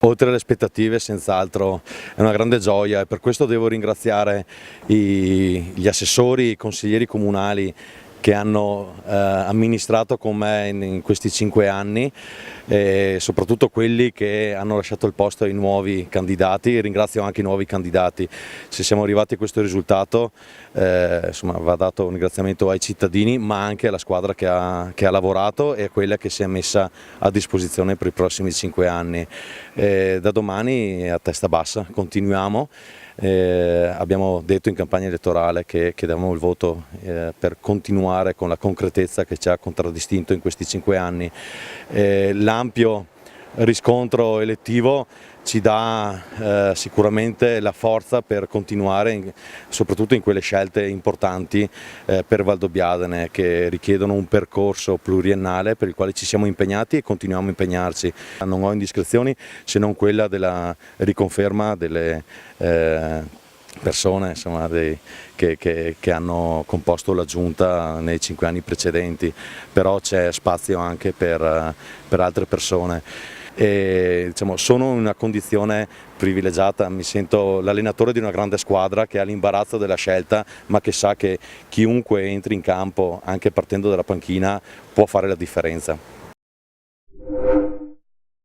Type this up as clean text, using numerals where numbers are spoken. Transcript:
Oltre alle aspettative, senz'altro è una grande gioia e per questo devo ringraziare gli assessori, i consiglieri comunali che hanno amministrato con me in questi 5 anni e soprattutto quelli che hanno lasciato il posto ai nuovi candidati. Ringrazio anche i nuovi candidati. Se siamo arrivati a questo risultato insomma, va dato un ringraziamento ai cittadini ma anche alla squadra che ha lavorato e a quella che si è messa a disposizione per i prossimi 5 anni. Da domani a testa bassa continuiamo. Abbiamo detto in campagna elettorale che chiedevamo il voto per continuare con la concretezza che ci ha contraddistinto in questi 5 anni. L'ampio riscontro elettivo ci dà sicuramente la forza per continuare soprattutto in quelle scelte importanti per Valdobbiadene che richiedono un percorso pluriennale per il quale ci siamo impegnati e continuiamo a impegnarci. Non ho indiscrezioni se non quella della riconferma delle persone insomma, che hanno composto la giunta nei 5 anni precedenti, però c'è spazio anche per altre persone. E, diciamo, sono in una condizione privilegiata, mi sento l'allenatore di una grande squadra che ha l'imbarazzo della scelta ma che sa che chiunque entri in campo anche partendo dalla panchina può fare la differenza.